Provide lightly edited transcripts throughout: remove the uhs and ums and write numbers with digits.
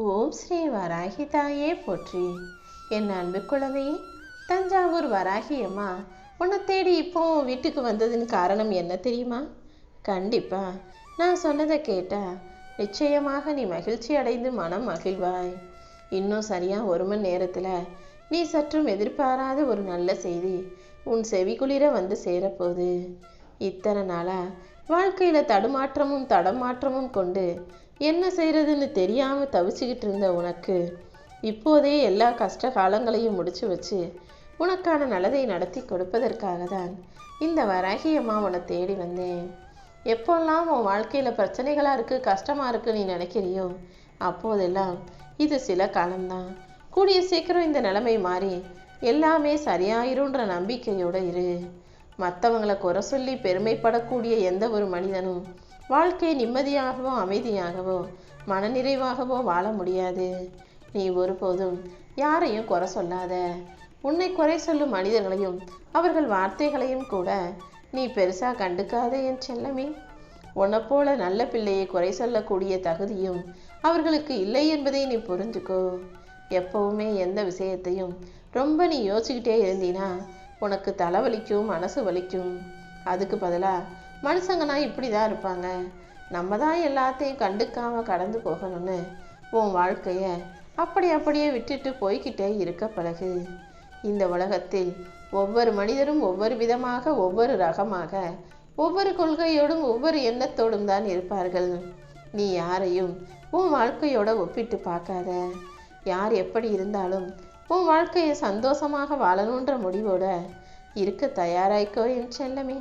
ஓம் ஸ்ரீ வராகி தாயே போற்றி. என் அன்பு குழந்தையே, தஞ்சாவூர் வராகி அம்மா உன்னை தேடி இப்போ வீட்டுக்கு வந்ததுன்னு காரணம் என்ன தெரியுமா? கண்டிப்பா நான் சொன்னதை கேட்டா நிச்சயமாக நீ மகிழ்ச்சி அடைந்து மனம் மகிழ்வாய். இன்னும் சரியா 1 மணி நேரத்தில் நீ சற்றும் எதிர்பாராத ஒரு நல்ல செய்தி உன் செவிக்குளிர வந்து சேரப்போகுது. இத்தனை நாளா வாழ்க்கையில் தடுமாற்றமும் தடமாற்றமும் கொண்டு என்ன செய்கிறதுன்னு தெரியாமல் தவிச்சுக்கிட்டு இருந்த உனக்கு இப்போதே எல்லா கஷ்ட காலங்களையும் முடிச்சு வச்சு உனக்கான நல்லதை நடத்தி கொடுப்பதற்காக தான் இந்த வராகி அம்மா உன்னை தேடி வந்தேன். எப்போல்லாம் உன் வாழ்க்கையில் பிரச்சனைகளாக இருக்குது, கஷ்டமாக இருக்குன்னு நீ நினைக்கிறியோ அப்போதெல்லாம் இது சில காலம்தான். கூடிய சீக்கிரம் இந்த நிலைமை மாறி எல்லாமே சரியாயிருன்ற நம்பிக்கையோடு இரு. மற்றவங்களை குறை சொல்லி பெருமைப்படக்கூடிய எந்த ஒரு மனிதனும் வாழ்க்கை நிம்மதியாகவோ அமைதியாகவோ மனநிறைவாகவோ வாழ முடியாது. நீ ஒருபோதும் யாரையும் குறை சொல்லாத. உன்னை குறை சொல்லும் மனிதர்களையும் அவர்கள் வார்த்தைகளையும் கூட நீ பெருசா கண்டுக்காதே என் செல்லமே. உன்னை போல நல்ல பிள்ளையை குறை சொல்லக்கூடிய தகுதியும் அவர்களுக்கு இல்லை என்பதை நீ புரிஞ்சுக்கோ. எப்பவுமே எந்த விஷயத்தையும் ரொம்ப நீ யோசிச்சுக்கிட்டே இருந்தீனா உனக்கு தலைவலிக்கும், மனசு வலிக்கும். அதுக்கு பதிலாக மனுஷங்கன்னா இப்படி தான் இருப்பாங்க, நம்ம தான் எல்லாத்தையும் கண்டுக்காம கடந்து போகணும்னு உன் வாழ்க்கையை அப்படியே விட்டுட்டு போய்கிட்டே இருக்க பழகு. இந்த உலகத்தில் ஒவ்வொரு மனிதரும் ஒவ்வொரு விதமாக, ஒவ்வொரு ரகமாக, ஒவ்வொரு கொள்கையோடும் ஒவ்வொரு எண்ணத்தோடும் தான் இருப்பார்கள். நீ யாரையும் உன் வாழ்க்கையோட ஒப்பிட்டு பார்க்காத. யார் எப்படி இருந்தாலும் உன் வாழ்க்கையை சந்தோஷமாக வாழணுன்ற முடிவோட இருக்க தயாராய்க்கோ என் செல்லமே.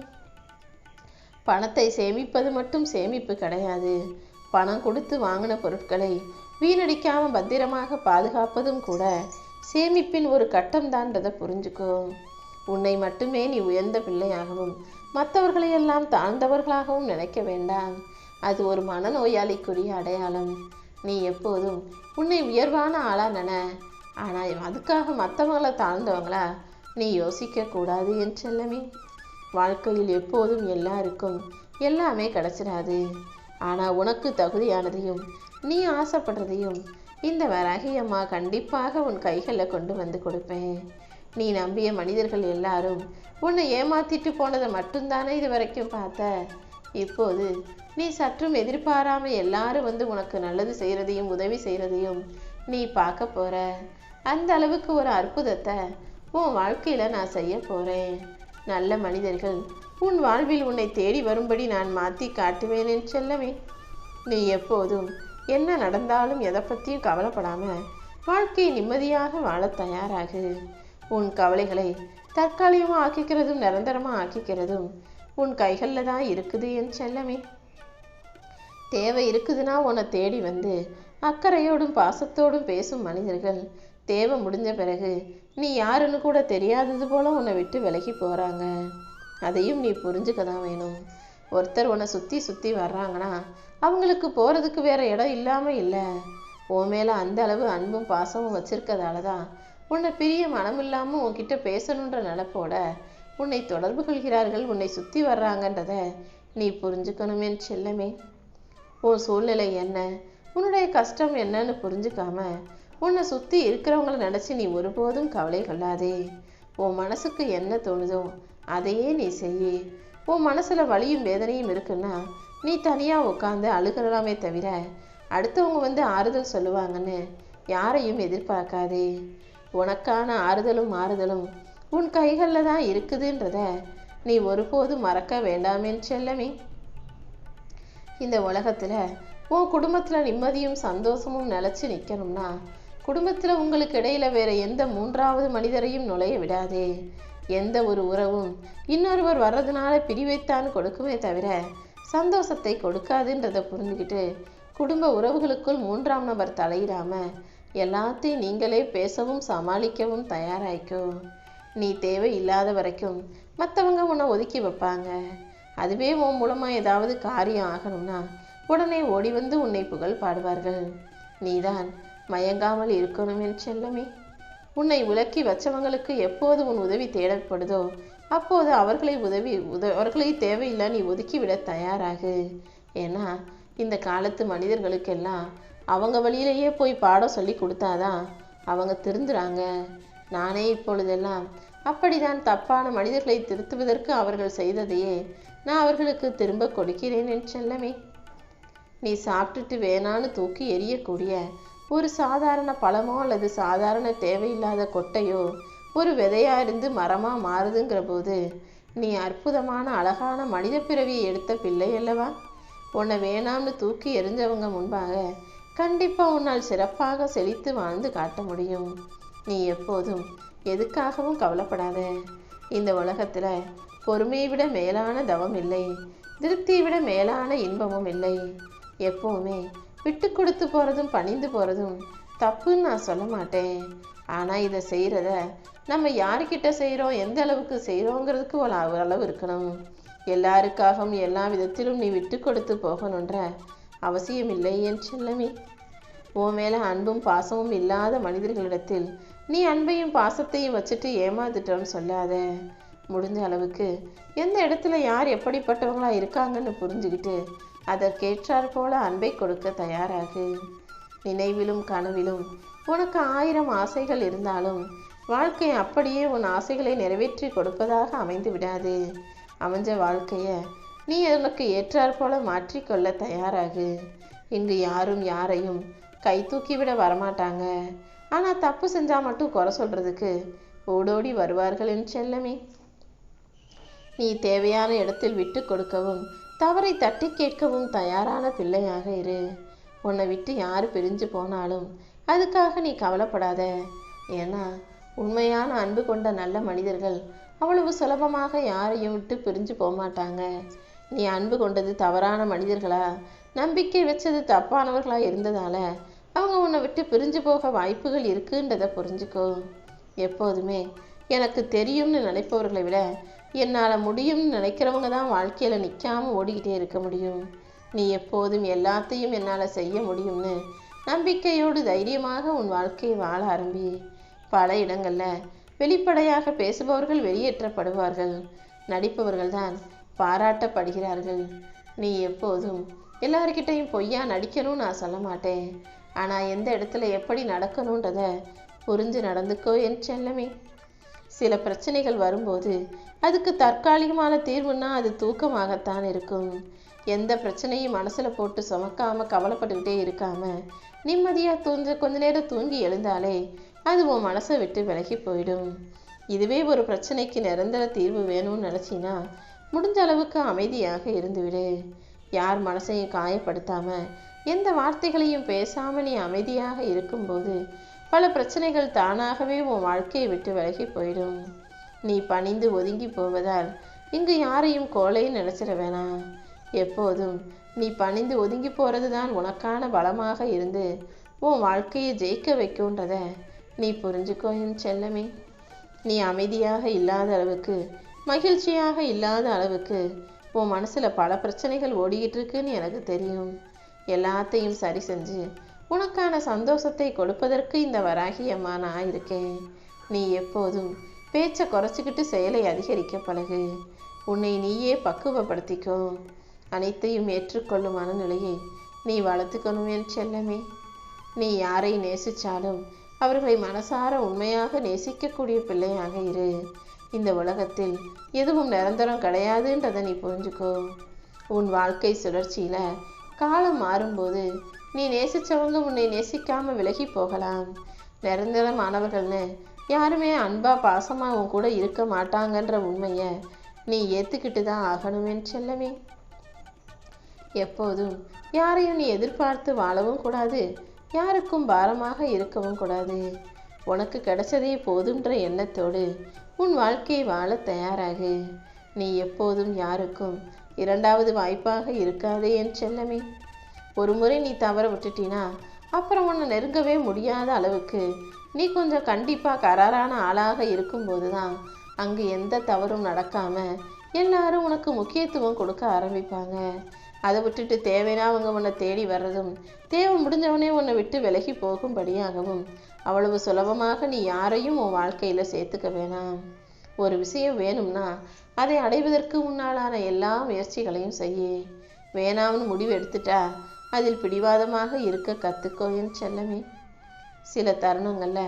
பணத்தை சேமிப்பது மட்டும் சேமிப்பு கிடையாது. பணம் கொடுத்து வாங்கின பொருட்களை வீணடிக்காம பத்திரமாக பாதுகாப்பதும் கூட சேமிப்பின் ஒரு கட்டம் தான்றதை புரிஞ்சுக்கோ. உன்னை மட்டுமே நீ உயர்ந்த பிள்ளையாகவும் மற்றவர்களையெல்லாம் தாழ்ந்தவர்களாகவும் நினைக்க வேண்டாம். அது ஒரு மனநோயாளிக்குரிய அடையாளம். நீ எப்போதும் உன்னை உயர்வான ஆளா நினை. ஆனால் அதுக்காக மற்றவங்களை தாழ்ந்தவங்களா நீ யோசிக்க கூடாது என் செல்லமே. வாழ்க்கையில் எப்போதும் எல்லாருக்கும் எல்லாமே கிடைச்சிடாது. ஆனால் உனக்கு தகுதியானதையும் நீ ஆசைப்படுறதையும் இந்த வராகி அம்மா கண்டிப்பாக உன் கைகளில் கொண்டு வந்து கொடுப்பேன். நீ நம்பிய மனிதர்கள் எல்லாரும் உன்னை ஏமாத்திட்டு போனதை மட்டும்தானே இது வரைக்கும் பார்த்த. இப்போது நீ சற்றும் எதிர்பாராம எல்லாரும் வந்து உனக்கு நல்லது செய்கிறதையும் உதவி செய்கிறதையும் நீ பார்க்க போற. அந்த அளவுக்கு ஒரு அற்புதத்தை உன் வாழ்க்கையில் நான் செய்ய போகிறேன். நல்ல மனிதர்கள் உன் வாழ்வில் உன்னை தேடி வரும்படி நான் மாற்றி காட்டுவேன் என் செல்லமே. நீ எப்போதும் என்ன நடந்தாலும் எதை பற்றியும் கவலைப்படாமல் வாழ்க்கையை நிம்மதியாக வாழ தயாராகு. உன் கவலைகளை தற்காலிகமாக ஆக்கிக்கிறதும் நிரந்தரமாக ஆக்கிக்கிறதும் உன் கைகளில் தான் இருக்குது என் செல்லமே. தேவை இருக்குதுன்னா உன்னை தேடி வந்து அக்கறையோடும் பாசத்தோடும் பேசும் மனிதர்கள் தேவை முடிஞ்ச பிறகு நீ யாருன்னு கூட தெரியாதது போல உன்னை விட்டு விலகி போகிறாங்க. அதையும் நீ புரிஞ்சுக்க தான் வேணும். ஒருத்தர் உன்னை சுற்றி வர்றாங்கன்னா அவங்களுக்கு போகிறதுக்கு வேற இடம் இல்லாமல் இல்லை. உன் மேலே அந்த அளவு அன்பும் பாசமும் வச்சிருக்கதால தான் உன்னை பிரிய மனம் இல்லாமல் உன்கிட்ட பேசணுன்ற நினைப்போட உன்னை தொடர்பு கொள்கிறார்கள், உன்னை சுற்றி வர்றாங்கன்றத நீ புரிஞ்சுக்கணுமே செல்லமே. உன் சூழ்நிலை என்ன, உன்னுடைய கஷ்டம் என்னன்னு புரிஞ்சுக்காம உன்னை சுற்றி இருக்கிறவங்கள நினச்சி நீ ஒருபோதும் கவலை கொள்ளாதே. உன் மனசுக்கு என்ன தோணுதோ அதையே நீ செய்ய. உன் மனசில் வலியும் வேதனையும் இருக்குன்னா நீ தனியாக உட்காந்து அழுகலாமே தவிர அடுத்தவங்க வந்து ஆறுதல் சொல்லுவாங்கன்னு யாரையும் எதிர்பார்க்காதே. உனக்கான ஆறுதலும் மாறுதலும் உன் கைகளில் தான் இருக்குதுன்றத நீ ஒருபோதும் மறக்க வேண்டாமேன்னு செல்லமே. இந்த உலகத்தில் உன் குடும்பத்தில் நிம்மதியும் சந்தோஷமும் நிலச்சி நிற்கணும்னா குடும்பத்தில் உங்களுக்கு இடையில வேற எந்த 3வது மனிதரையும் நுழைய விடாதே. எந்த ஒரு உறவும் இன்னொருவர் வர்றதுனால பிரிவைத்தான் கொடுக்குமே தவிர சந்தோஷத்தை கொடுக்காதுன்றதை புரிஞ்சுக்கிட்டு குடும்ப உறவுகளுக்குள் 3ஆம் நபர் தலையிடாம எல்லாத்தையும் நீங்களே பேசவும் சமாளிக்கவும் தயாராய்க்கோ. நீ தேவை இல்லாத வரைக்கும் மற்றவங்க உன்னை ஒதுக்கி வைப்பாங்க. அதுவே உன் மூலமாக ஏதாவது காரியம் ஆகணும்னா உடனே ஓடி வந்து உன்னை புகழ் பாடுவார்கள். நீதான் மயங்காமல் இருக்கணும் என் செல்லமே. உன்னை விலக்கி வச்சவங்களுக்கு எப்போது உன் உதவி தேவைப்படுதோ அப்போது அவர்களை தேவையில்லை நீ ஒதுக்கிவிட தயாராகு. ஏன்னா இந்த காலத்து மனிதர்களுக்கெல்லாம் அவங்க வழியிலேயே போய் பாடம் சொல்லி கொடுத்தாதான் அவங்க திருந்துறாங்க. நானே இப்பொழுதெல்லாம் அப்படிதான் தப்பான மனிதர்களை திருத்துவதற்கு அவர்கள் செய்ததையே நான் அவர்களுக்கு திரும்ப கொடுக்கிறேன் என் செல்லமே. நீ சாப்பிட்டுட்டு வேணான்னு தூக்கி எறியக்கூடிய ஒரு சாதாரண பழமோ அல்லது சாதாரண தேவையில்லாத கொட்டையோ ஒரு விதையா இருந்து மரமா மாறுதுங்கிற போது நீ அற்புதமான அழகான மனித பிறவியை எடுத்த பிள்ளை அல்லவா? உன்னை வேணாம்னு தூக்கி எறிஞ்சவங்க முன்பாக கண்டிப்பா உன்னால் சிறப்பாக செழித்து வாழ்ந்து காட்ட முடியும். நீ எப்போதும் எதுக்காகவும் கவலைப்படாத. இந்த உலகத்துல பொறுமையை விட மேலான தவம் இல்லை, திருப்தியை விட மேலான இன்பமும் இல்லை. எப்பவுமே விட்டு கொடுத்து போறதும் பணிந்து போறதும் தப்புன்னு நான் சொல்ல மாட்டேன். ஆனா இதை செய்யறத நம்ம யாருக்கிட்ட செய்யறோம், எந்த அளவுக்கு செய்யறோங்கிறதுக்கு ஒரு அளவு இருக்கணும். எல்லாருக்காகவும் எல்லா விதத்திலும் நீ விட்டு கொடுத்து போகணுன்ற அவசியம் இல்லை என் செல்லமே. உன் மேல அன்பும் பாசமும் இல்லாத மனிதர்களிடத்தில் நீ அன்பையும் பாசத்தையும் வச்சுட்டு ஏமாத்துட்டோன்னு சொல்லாத. முடிஞ்ச அளவுக்கு எந்த இடத்துல யார் எப்படிப்பட்டவங்களா இருக்காங்கன்னு புரிஞ்சுக்கிட்டு அதற்கேற்றாற் போல அன்பை கொடுக்க தயாராகு. நினைவிலும் கனவிலும் உனக்கு 1000 ஆசைகள் இருந்தாலும் வாழ்க்கை அப்படியே உன் ஆசைகளை நிறைவேற்றி கொடுப்பதாக அமைந்து விடாது. அமைஞ்ச வாழ்க்கைய நீ உனக்கு ஏற்றாற் போல மாற்றிக்கொள்ள தயாராகு. இங்கு யாரும் யாரையும் கை தூக்கிவிட வரமாட்டாங்க. ஆனா தப்பு செஞ்சா மட்டும் குறை சொல்றதுக்கு ஓடோடி வருவார்கள் என் செல்லமே. நீ தேவையான இடத்தில் விட்டு கொடுக்கவும் தவறை தட்டி கேட்கவும் தயாரான பிள்ளையாக இரு. உன்னை விட்டு யார் பிரிஞ்சு போனாலும் அதுக்காக நீ கவலைப்படாத. ஏன்னா உண்மையான அன்பு கொண்ட நல்ல மனிதர்கள் அவ்வளவு சுலபமாக யாரையும் விட்டு பிரிஞ்சு போகமாட்டாங்க. நீ அன்பு கொண்டது தவறான மனிதர்களா, நம்பிக்கை வச்சது தப்பானவர்களா இருந்ததால அவங்க உன்னை விட்டு பிரிஞ்சு போக வாய்ப்புகள் இருக்குன்றதை புரிஞ்சுக்கோ. எப்போதுமே எனக்கு தெரியும்னு நினைப்பவர்களை விட என்னால் முடியும்னு நினைக்கிறவங்க தான் வாழ்க்கையில் நிற்காம ஓடிக்கிட்டே இருக்க முடியும். நீ எப்போதும் எல்லாத்தையும் என்னால் செய்ய முடியும்னு நம்பிக்கையோடு தைரியமாக உன் வாழ்க்கையை வாழ ஆரம்பி. பல இடங்களில் வெளிப்படையாக பேசுபவர்கள் வெளியேற்றப்படுவார்கள், நடிப்பவர்கள் தான் பாராட்டப்படுகிறார்கள். நீ எப்போதும் எல்லார்கிட்டையும் பொய்யா நடிக்கணும்னு நான் சொல்ல மாட்டேன். ஆனால் எந்த இடத்துல எப்படி நடக்கணுன்றத புரிஞ்சு நடந்துக்கோ என் செல்லமே. சில பிரச்சனைகள் வரும்போது அதுக்கு தற்காலிகமான தீர்வுன்னா அது தூக்கமாகத்தான் இருக்கும். எந்த பிரச்சனையும் மனசில் போட்டு சுமக்காம கவலைப்பட்டுக்கிட்டே இருக்காம நிம்மதியாக கொஞ்ச நேரம் தூங்கி எழுந்தாலே அது உன் மனசை விட்டு விலகி போயிடும். இதுவே ஒரு பிரச்சனைக்கு நிரந்தர தீர்வு வேணும்னு நினச்சின்னா முடிஞ்ச அளவுக்கு அமைதியாக இருந்துவிடு. யார் மனசையும் காயப்படுத்தாம எந்த வார்த்தைகளையும் பேசாம நீ அமைதியாக இருக்கும்போது பல பிரச்சனைகள் தானாகவே உன் வாழ்க்கையை விட்டு விலகி போயிடும். நீ பணிந்து ஒதுங்கி போவதால் இங்கு யாரையும் கோலைன்னு நினைச்சிட வேணாம். எப்போதும் நீ பணிந்து ஒதுங்கி போறது தான் உனக்கான பலமாக இருந்து உன் வாழ்க்கையை ஜெயிக்க வைக்கும்ன்றத நீ புரிஞ்சுக்கோ என் செல்லமே. நீ அமைதியாக இல்லாத அளவுக்கு, மகிழ்ச்சியாக இல்லாத அளவுக்கு உன் மனசுல பல பிரச்சனைகள் ஓடிக்கிட்டு இருக்குன்னு எனக்கு தெரியும். எல்லாத்தையும் சரி செஞ்சு உனக்கான சந்தோஷத்தை கொடுப்பதற்கு இந்த வராகி அம்மா நான் இருக்கேன். நீ எப்போதும் பேச்சை குறைச்சிக்கிட்டு செயலை அதிகரிக்க பழகு. உன்னை நீயே பக்குவப்படுத்திக்கோ. அனைத்தையும் ஏற்றுக்கொள்ளும் மனநிலையை நீ வளர்த்துக்கணும் என் செல்லமே. நீ யாரை நேசிச்சாலும் அவர்களை மனசார உண்மையாக நேசிக்கக்கூடிய பிள்ளையாக இரு. இந்த உலகத்தில் எதுவும் நிரந்தரம் கிடையாதுன்றதை நீ புரிஞ்சுக்கோ. உன் வாழ்க்கை சுழற்சியில காலம் மாறும்போது நீ நேசிச்சவங்க உன்னை நேசிக்காம விலகி போகலாம். நிரந்தரமானவர்கள்னு யாருமே அன்பா பாசமா உன் கூட இருக்க மாட்டாங்கன்ற உண்மையை நீ ஏத்துக்கிட்டு தான் ஆகணும் என் செல்லமே. எப்போதும் யாரையும் நீ எதிர்பார்த்து வாழவும் கூடாது, யாருக்கும் பாரமாக இருக்கவும் கூடாது. உனக்கு கிடைச்சதே போதுன்ற எண்ணத்தோடு உன் வாழ்க்கையை வாழ தயாராகு. நீ எப்போதும் யாருக்கும் 2வது வாய்ப்பாக இருக்காதே என் செல்லமே. ஒரு முறை நீ தவற விட்டுட்டினா அப்புறம் உன்னை நெருங்கவே முடியாத அளவுக்கு நீ கொஞ்சம் கண்டிப்பாக கராரான ஆளாக இருக்கும்போது தான் அங்கு எந்த தவறும் நடக்காம எல்லாரும் உனக்கு முக்கியத்துவம் கொடுக்க ஆரம்பிப்பாங்க. அதை விட்டுட்டு தேவைன்னா அவங்க உன்னை தேடி வர்றதும் தேவை முடிஞ்சவனே உன்னை விட்டு விலகி போகும்படியாகவும் அவ்வளவு சுலபமாக நீ யாரையும் உன் வாழ்க்கையில் சேர்த்துக்க வேணாம். ஒரு விஷயம் வேணும்னா அதை அடைவதற்கு உன்னாலான எல்லா முயற்சிகளையும் செய்ய. வேணாம்னு முடிவு எடுத்துட்டா அதில் பிடிவாதமாக இருக்க கற்றுக்கோ என் செல்லமே. சில தருணங்கள்ல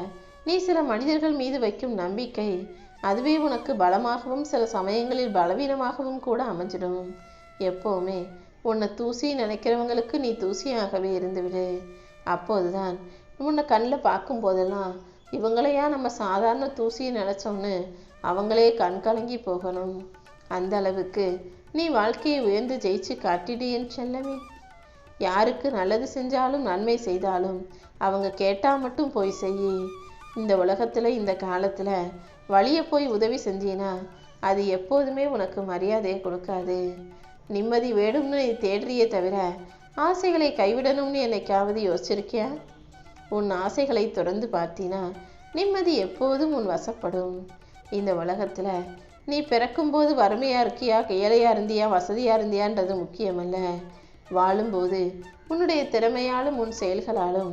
நீ சில மனிதர்கள் மீது வைக்கும் நம்பிக்கை அதுவே உனக்கு பலமாகவும் சில சமயங்களில் பலவீனமாகவும் கூட அமைஞ்சிடும். எப்போவுமே உன்னை தூசி நினைக்கிறவங்களுக்கு நீ தூசியாகவே இருந்துவிடு. அப்போதுதான் உன்னை கண்ணில் பார்க்கும் போதெல்லாம் இவங்களையா நம்ம சாதாரண தூசியை நினைச்சோம்னு அவங்களே கண் கலங்கி போகணும். அந்த அளவுக்கு நீ வாழ்க்கையை உயர்ந்து ஜெயிச்சு காட்டிடு என் செல்லமே. யாருக்கு நல்லது செஞ்சாலும் நன்மை செய்தாலும் அவங்க கேட்டா மட்டும் போய் செய்யி. இந்த உலகத்துல இந்த காலத்துல வழிய போய் உதவி செஞ்சீனா அது எப்போதுமே உனக்கு மரியாதையை கொடுக்காது. நிம்மதி வேணும்னு நீ தேடுறியே தவிர ஆசைகளை கைவிடணும்னு என்னைக்காவது யோசிச்சிருக்கியா? உன் ஆசைகளை தொடர்ந்து பார்த்தீனா நிம்மதி எப்போதும் உன் வசப்படும். இந்த உலகத்துல நீ பிறக்கும்போது வறுமையா இருக்கியா, ஏழையா இருந்தியா, வசதியா இருந்தியான்றது முக்கியமல்ல. வாழும்போது உன்னுடைய திறமையாலும் உன் செயல்களாலும்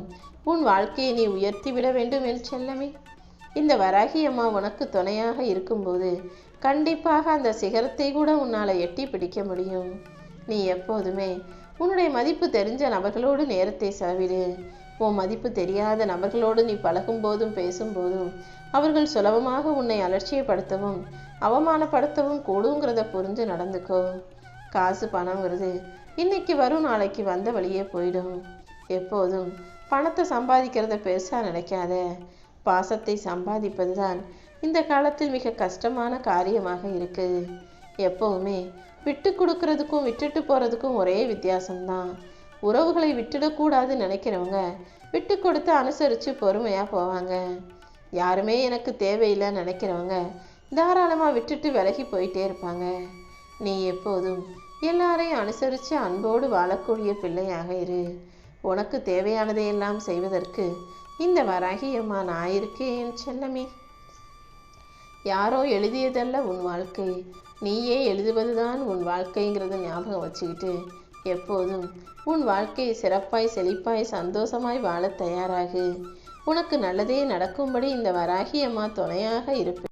உன் வாழ்க்கையை நீ உயர்த்தி விட வேண்டும் என் செல்லமே. இந்த வராகி அம்மா உனக்கு துணையாக இருக்கும்போது கண்டிப்பாக அந்த சிகரத்தை கூட உன்னால் எட்டி பிடிக்க முடியும். நீ எப்போதுமே உன்னுடைய மதிப்பு தெரிஞ்ச நபர்களோடு நேரத்தை செலவிடு. உன் மதிப்பு தெரியாத நபர்களோடு நீ பழகும் போதும் பேசும்போதும் அவர்கள் சுலபமாக உன்னை அலட்சியப்படுத்தவும் அவமானப்படுத்தவும் கூடுங்கிறத புரிஞ்சு நடந்துக்கோ. காசு பணங்கிறது இன்னைக்கு வரும் நாளைக்கு வந்த வழியே போயிடும். எப்போதும் பணத்தை சம்பாதிக்கிறத பெருசா நினைக்காத. பாசத்தை சம்பாதிப்பது தான் இந்த காலத்தில் மிக கஷ்டமான காரியமாக இருக்கு. எப்பவுமே விட்டு கொடுக்கறதுக்கும் விட்டுட்டு போறதுக்கும் ஒரே வித்தியாசம்தான். உறவுகளை விட்டுடக்கூடாதுன்னு நினைக்கிறவங்க விட்டு கொடுத்து அனுசரித்து பொறுமையாக போவாங்க. யாருமே எனக்கு தேவையில்லைன்னு நினைக்கிறவங்க தாராளமாக விட்டுட்டு விலகி போயிட்டே இருப்பாங்க. நீ எப்போதும் எல்லாரையும் அனுசரித்து அன்போடு வாழக்கூடிய பிள்ளையாக இரு. உனக்கு தேவையானதையெல்லாம் செய்வதற்கு இந்த வராகி அம்மா நான் இருக்கேன் என் செல்லமே. யாரோ எழுதியதல்ல உன் வாழ்க்கை, நீயே எழுதுவதுதான் உன் வாழ்க்கைங்கிறத ஞாபகம் வச்சுக்கிட்டு எப்போதும் உன் வாழ்க்கையை சிறப்பாய் செழிப்பாய் சந்தோஷமாய் வாழ தயாராகு. உனக்கு நல்லதே நடக்கும்படி இந்த வராகி அம்மா துணையாக இருப்பேன்.